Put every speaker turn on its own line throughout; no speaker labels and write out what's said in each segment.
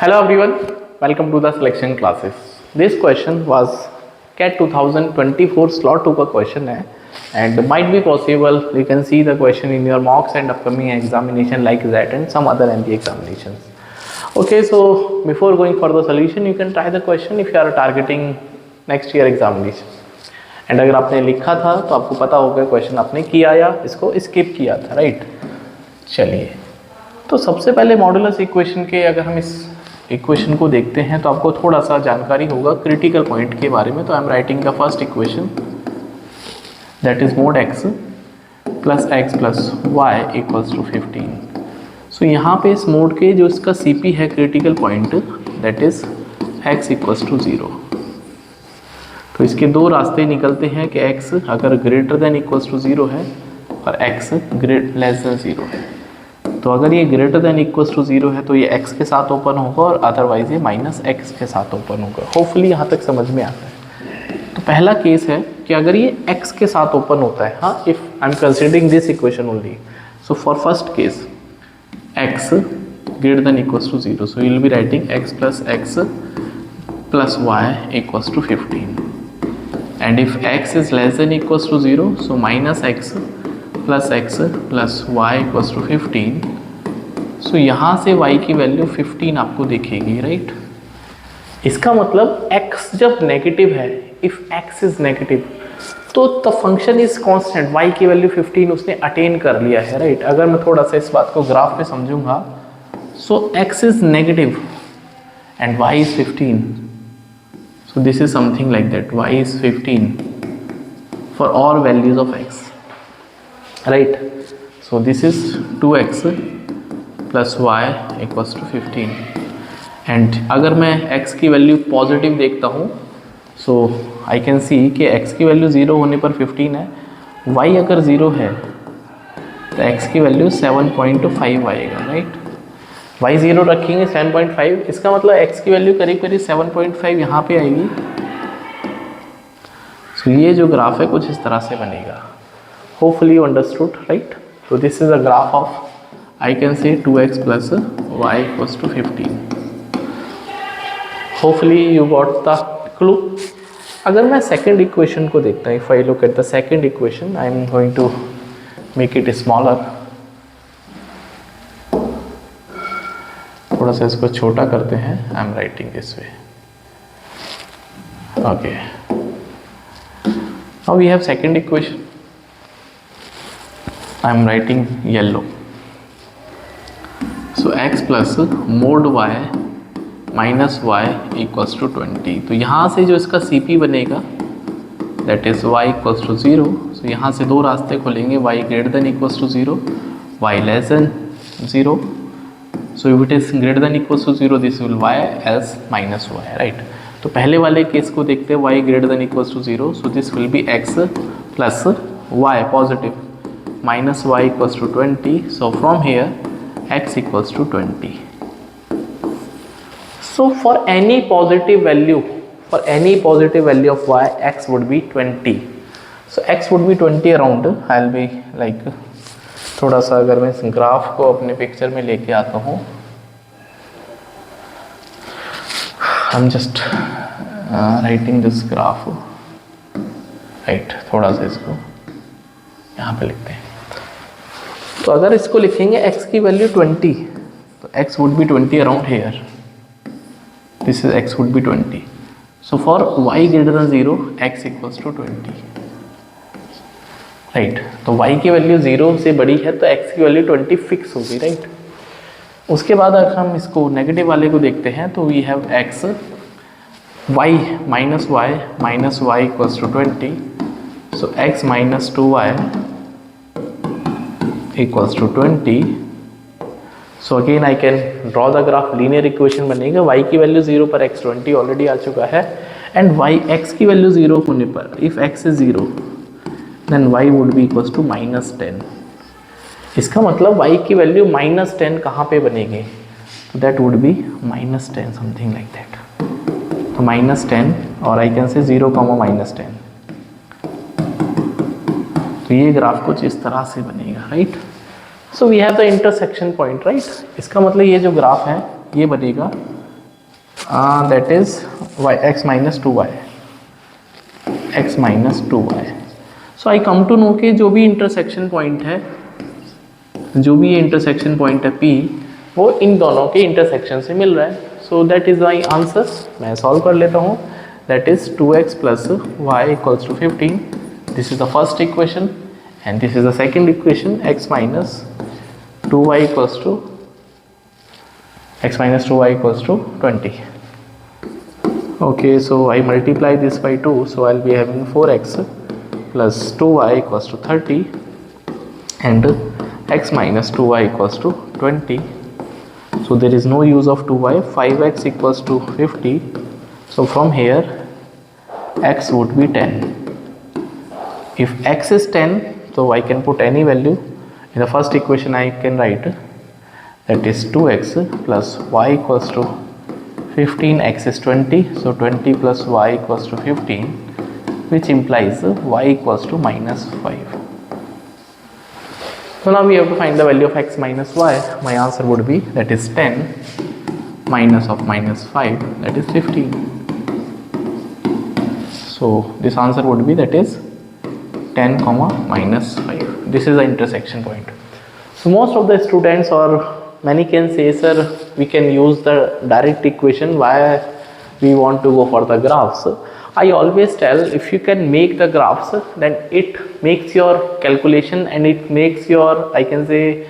Hello everyone, welcome to the selection classes. This question was CAT 2024 slot 2 का question है and might be possible you can see the question in your mocks and upcoming examination like that and some other MBA examinations. Okay, so before going for the solution you can try the question if you are targeting next year examination. And अगर आपने लिखा था तो आपको पता होगा question आपने किया या इसको स्किप किया था, राइट। चलिए, तो सबसे पहले मॉडुलस इक्वेशन के अगर हम इस इक्वेशन को देखते हैं तो आपको थोड़ा सा जानकारी होगा क्रिटिकल पॉइंट के बारे में। तो I am writing the first equation that is mod x plus y equals to 15। So यहाँ पे इस मोड के जो इसका सीपी है critical point that is x equals to 0। तो इसके दो रास्ते निकलते हैं कि x अगर ग्रेटर देन इक्वल्स टू 0 है और x लेस देन 0 है। तो अगर ये ग्रेटर देन इक्वल्स टू 0 है तो ये x के साथ ओपन होगा और अदरवाइज ये माइनस x के साथ ओपन होगा। होपफुली यहाँ तक समझ में आता है। तो पहला केस है कि अगर ये x के साथ ओपन होता है, हाँ, if I am considering this equation only, so for first case x greater than equals to 0, so you will be writing x plus y equals to 15। And if x is less than equals to 0, so minus x plus y equals to 15. So यहाँ से y की value 15 आपको दिखेगी, right. इसका मतलब x जब negative है, if x is negative तो the function is constant, y की वैल्यू 15 उसने अटेन कर लिया है, राइट। अगर मैं थोड़ा सा इस बात को ग्राफ पे समझूंगा, सो x is negative and y is 15. So this is something like that, y is 15 for all values of x, right? So this is 2x plus y equals to 15 and अगर मैं x की value positive देखता हूँ, so I can see कि x की value 0 होने पर 15 है, y अगर 0 है तो x की वैल्यू 7.5 आएगा, राइट। y 0 रखेंगे 7.5, इसका मतलब x की वैल्यू करीब करीब 7.5 यहाँ पे आएगी। सो ये जो ग्राफ है कुछ इस तरह से बनेगा। Hopefully you understood, right. तो this is a graph of I can say 2x plus y equals to 15। Hopefully you got the clue. अगर मैं सेकेंड इक्वेशन को देखता हूँ, if I look at the second equation, I am going to make it smaller, थोड़ा सा इसको छोटा करते हैं। I am writing this way, okay. Now we have second equation, I am writing yellow. So x plus mod y minus y equals to 20। तो यहाँ से जो इसका CP बनेगा that is y equals to 0। So यहाँ से दो रास्ते खुलेंगे, y greater than equals to 0, y less than 0। So if it is greater than equals to 0, this will y as minus y, right? तो पहले वाले केस को देखते हैं, y greater than equals to 0, so this will be x plus y positive minus y equals to 20. So from here x equals to 20. So for any positive value of y, x would be 20. So x would be 20 around. I'll be like, थोड़ा सा अगर मैं इस graph को अपने picture में लेके आता हूँ, I am just writing this graph, right. थोड़ा सा इसको यहाँ पे लिखते हैं। तो अगर इसको लिखेंगे x की वैल्यू 20, तो x would be 20 around here, this is x would be 20। So for y greater than 0 x equals to 20, right. तो y की वैल्यू 0 से बड़ी है तो x की वैल्यू 20 फिक्स होगी, राइट। उसके बाद अगर हम इसको नेगेटिव वाले को देखते हैं तो we have x y minus y equals to 20। So x minus 2y equals to 20। So again I can draw the graph, linear equation बनेगा। y की वैल्यू 0 पर x 20 ऑलरेडी आ चुका है एंड x की वैल्यू 0 होने पर if x is 0 then y would be equals to minus 10। इसका मतलब y की वैल्यू माइनस 10 कहाँ पे बनेगी, तो that would be minus 10 something like that. तो माइनस 10 और आई कैन से 0 माइनस 10। तो ये ग्राफ कुछ इस तरह से बनेगा, right. So we have the intersection point, right. इसका मतलब ये जो ग्राफ है ये बनेगा that is y x minus 2y, x minus 2y. So I come to know कि जो भी इंटरसेक्शन पॉइंट है, जो भी ये इंटरसेक्शन पॉइंट है P, वो इन दोनों के इंटरसेक्शन से मिल रहा है. So that is my answer. मैं सॉल्व कर लेता हूँ. That is 2x plus y equals to 15. This is the first equation and this is the second equation. x minus 2y equals to 20. Okay, so I multiply this by 2, so I'll be having 4x plus 2y equals to 30 and x minus 2y equals to 20. So there is no use of 2y. 5x equals to 50. So from here x would be 10. If x is 10, so I can put any value. In the first equation I can write that is 2x plus y equals to 15, x is 20, so 20 plus y equals to 15, which implies y equals to minus 5. So now we have to find the value of x minus y. My answer would be that is 10 minus of minus 5, that is 15. So this answer would be that is 10 comma minus 5. This is the intersection point. So most of the students or many can say, sir, we can use the direct equation, why we want to go for the graphs. I always tell, if you can make the graphs, then it makes your calculation and it makes your, I can say,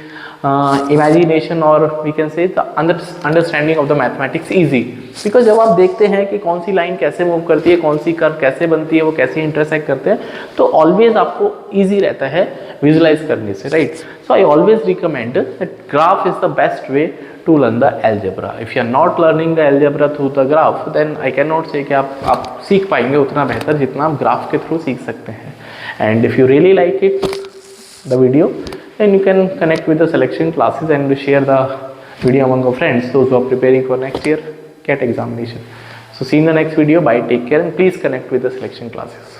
imagination or we can say the understanding of the mathematics easy. Because जब आप देखते हैं कि कौन सी line कैसे move करती है, कौन सी कर्व कैसे बनती है, वो कैसे इंटरसेक्ट करते हैं, तो ऑलवेज आपको ईजी रहता है विजुलाइज करने से, right. So I always recommend that graph is the best way to learn the algebra. If you are not learning the algebra through the graph, then I can not say कि आप सीख पाएंगे उतना बेहतर जितना आप ग्राफ के through सीख सकते हैं. And if you really like it the video, then you can connect with the selection classes and share the video among your friends, those who are preparing for next year CAT examination. So see you in the next video. Bye, take care, and please connect with the selection classes.